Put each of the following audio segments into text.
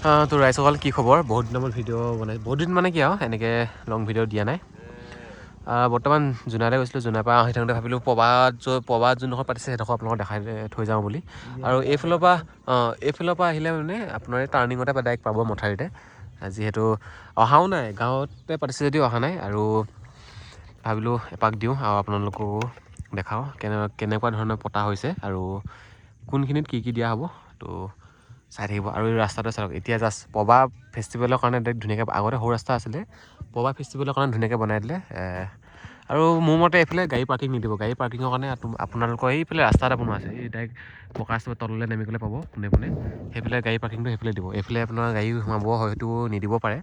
তো ৰাইজসকল কি খবৰ? বহুত দিনৰ মূৰত ভিডিঅ' বনাইছোঁ। বহুত দিন মানে কি আৰু এনেকৈ লং ভিডিঅ' দিয়া নাই। বৰ্তমান জোনাইলৈ গৈছিলোঁ। জোনাইৰ পৰা আহি থাকোঁতে ভাবিলোঁ পবাত যোনডোখৰ পাতিছে সেইডোখৰ আপোনালোকক দেখাই থৈ যাওঁ বুলি। আৰু এইফালৰ পৰা আহিলে মানে আপোনাৰ এই টাৰ্ণিঙতে ডাইৰেক্ট পাব মথাউৰিতে। যিহেতু অহাও নাই, গাঁৱতে পাতিছে যদিও অহা নাই, আৰু ভাবিলোঁ এপাক দিওঁ আৰু আপোনালোককো দেখাওঁ কেনেকুৱা ধৰণৰ পতা হৈছে আৰু কোনখিনিত কি কি দিয়া হ'ব। তো চাই থাকিব। আৰু এই ৰাস্তাটো চাওক, এতিয়া জাষ্ট পবা ফেষ্টিভেলৰ কাৰণে ধুনীয়াকৈ, আগতে সৰু ৰাস্তা আছিলে, পবা ফেষ্টিভেলৰ কাৰণে ধুনীয়াকৈ বনাই দিলে। আৰু মোৰ মতে এইফালে গাড়ী পাৰ্কিং নিদিব। গাড়ী পাৰ্কিঙৰ কাৰণে আপোনালোকৰ এইফালে ৰাস্তা এটা বনোৱা আছে, এই ডাইৰেক্ট পকা ৰাস্তাৰ তললৈ নামি গ'লে পাব পোনে সেইফালে গাড়ী পাৰ্কিংটো সেইফালে দিব। এইফালে আপোনাৰ গাড়ী সোমাব হয়তো নিদিব পাৰে।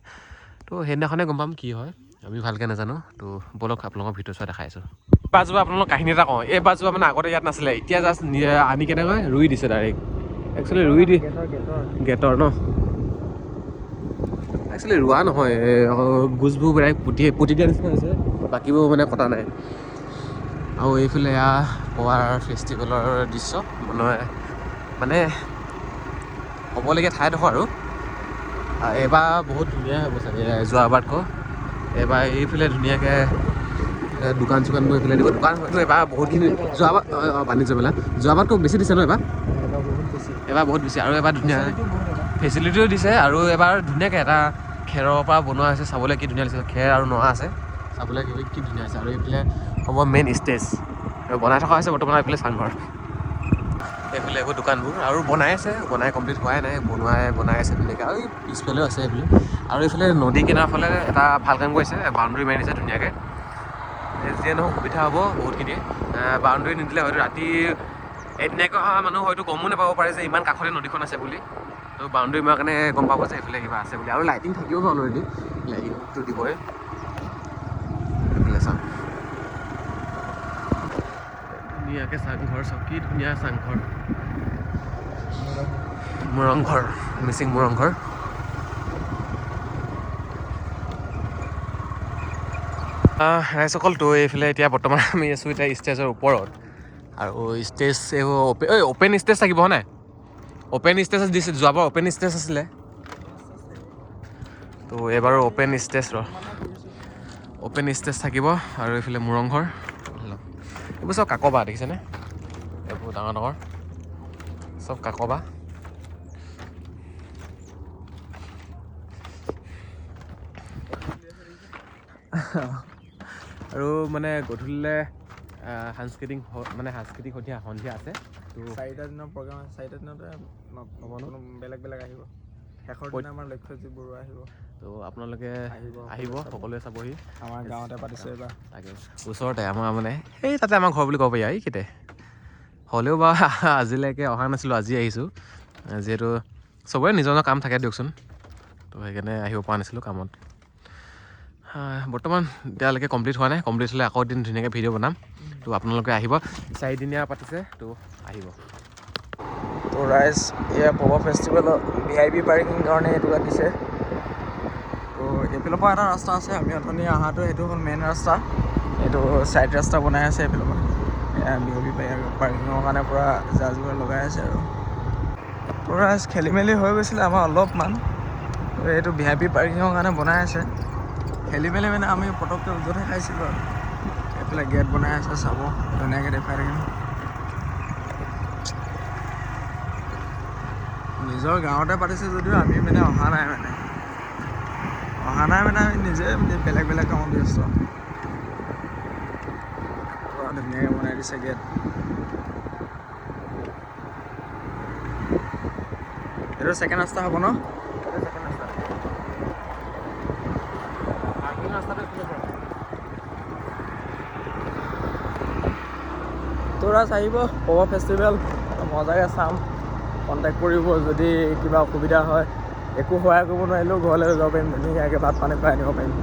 তো সেইদিনাখনে গম পাম কি হয়, আমি ভালকৈ নাজানো। তো ব'লক আপোনালোকক ভিডিঅ' চোৱা দেখাইছোঁ। এইবাৰজোপা আপোনালোকক কাহিনী এটা কওঁ। এইবাৰজোপা মানে আগতে ইয়াত নাছিলে, এতিয়া জাষ্ট আনি কেনেকৈ ৰুই দিছে ডাইৰেক্ট। একচুৱেলি ৰুই দি গেটৰ ন, একচুৱেলি ৰোৱা নহয়, গোছবোৰ ডাইৰেক্ট পুতি দিয়া নিচিনা হৈছে, বাকীবোৰ মানে কটা নাই। আৰু এইফালে এয়া পৱাৰ ফেষ্টিভেলৰ দৃশ্য মানে হ'বলগীয়া ঠাইডোখৰ। আৰু এইবাৰ বহুত ধুনীয়া হ'ব চাগে যোৱাবাৰতকৈ। এইবাৰ এইফালে ধুনীয়াকৈ দোকান চোকানবোৰ এইফালে দিব। দোকান হয়তো এবাৰ বহুতখিনি, যোৱাবাৰ বাণিজ্য মেলা যোৱাবাৰতকৈ বেছি দিছে ন এবাৰ বহুত বেছি। আৰু এবাৰ ধুনীয়া ফেচিলিটিও দিছে। আৰু এবাৰ ধুনীয়াকৈ এটা খেৰৰ পৰা বনোৱা হৈছে, চাবলৈ কি ধুনীয়া লাগিছে। খেৰ আৰু নৰা আছে, চাবলৈ কি ধুনীয়া হৈছে। আৰু এইফালে হ'ব মেইন ষ্টেজ বনাই থকা হৈছে বৰ্তমান। এইফালে চাংঘৰ, এইফালে এইবোৰ দোকানবোৰ আৰু বনাই আছে, বনাই কমপ্লিট হোৱাই নাই, বনাই আছে ধুনীয়াকৈ। আৰু এই পিছফালেও আছে এইফালে। আৰু এইফালে নদী কিনাৰ ফালে এটা ভাল কাম কৰিছে, বাউণ্ডেৰী মাৰি দিছে ধুনীয়াকৈ। যিয়ে নহওক সুবিধা হ'ব বহুতখিনি। বাউণ্ডেৰী নিদিলে হয়তো ৰাতি এদিনীয়াকৈ অহা মানুহ হয়তো গমো নাপাব পাৰে যে ইমান কাষতে নদীখন আছে বুলি। তো বাউণ্ডেৰী মাৰা কাৰণে গম পাব যে এইফালে কিবা আছে বুলি। আৰু লাইটিং থাকিব বাৰু অলৰেডি, লাইটিংটো দিবই। এইফালে চাওক ধুনীয়াকৈ চাংঘৰ, চাওক কি ধুনীয়া চাংঘৰ। মুৰংঘৰ, মিচিং মুৰংঘৰ। ৰাইজসকল, তো এইফালে এতিয়া বৰ্তমান আমি আছোঁ এতিয়া ষ্টেজৰ ওপৰত। আৰু ষ্টেজ এইবোৰ অ'পেন ষ্টেজ থাকিব হয় নাই? অ'পেন ষ্টেজ দিছে, যোৱাবাৰ অ'পেন ষ্টেজ আছিলে। তো এইবাৰো অ'পেন ষ্টেজ থাকিব। আৰু এইফালে মুৰংঘৰ, এইবোৰ চব কাকবা দেখিছেনে? এইবোৰ ডাঙৰ ডাঙৰ চব কাকবা। আৰু মানে গধূলিলৈ সাংস্কৃতিক সন্ধিয়া আছে। তো 4টা দিনৰ প্ৰগ্ৰাম আছে, 4টা দিনতে বেলেগ আহিব। শেষৰ দিনা আমাৰ লক্ষ্যজিৎ বৰুৱা আহিব। তো আপোনালোকে আহিব, সকলোৱে চাবহি। আমাৰ গাঁৱতে পাতিছে এইবাৰ। তাকে ওচৰতে আমাৰ মানে সেই তাতে আমাৰ ঘৰ বুলি ক'ব পাৰি। এইকেইতে হ'লেও বাৰু আজিলৈকে অহা নাছিলোঁ, আজি আহিছোঁ। যিহেতু চবৰে নিজৰ নিজৰ কাম থাকে দিয়কচোন, তো সেইকাৰণে আহিব পৰা নাছিলোঁ কামত। বৰ্তমান এতিয়ালৈকে কমপ্লিট হোৱা নাই। কমপ্লিট হ'লে আকৌ এদিন ধুনীয়াকৈ ভিডিঅ' বনাম। তো আপোনালোকে আহিব, 4দিনীয়া পাতিছে, তো আহিব। তো ৰাইজ, এয়া পবা ফেষ্টিভেলৰ VIP পাৰ্কিং কাৰণে এইটো দিছে। তো এইফালৰ পৰা এটা ৰাস্তা আছে, আমি অথনি অহাটো সেইটো হ'ল মেইন ৰাস্তা। এইটো ছাইড ৰাস্তা বনাই আছে এইফালৰ পৰা। এয়া VIP পাৰ্কিঙৰ কাৰণে পূৰা যা যোগাৰ লগাই আছে। আৰু তো ৰাইজ খেলি মেলি হৈ গৈছিলে আমাৰ অলপমান। তো এইটো VIP পাৰ্কিঙৰ কাৰণে বনাই আছে। খেলি মেলি মানে আমি পটককৈ উজোতহে খাইছিলোঁ। আৰু এইফালে গেট বনাই আছে, চাব ধুনীয়াকৈ দেখাই থাকিম। নিজৰ গাঁৱতে পাতিছে যদিও আমি মানে অহা নাই মানে আমি নিজে বেলেগ কামত ব্যস্ত। ধুনীয়াকৈ বনাই দিছে গেট। এইটো ছেকেণ্ড ৰাস্তা হ'ব ন? তোৰাজ আহিব পবা ফেষ্টিভেল, মজাকৈ চাম। কণ্টেক্ট কৰিব যদি কিবা অসুবিধা হয়। একো সহায় কৰিব নোৱাৰিলেও ঘৰলৈ লৈ যাব পাৰিম, ধুনীয়াকৈ ভাত পানী খুৱাই আনিব পাৰিম।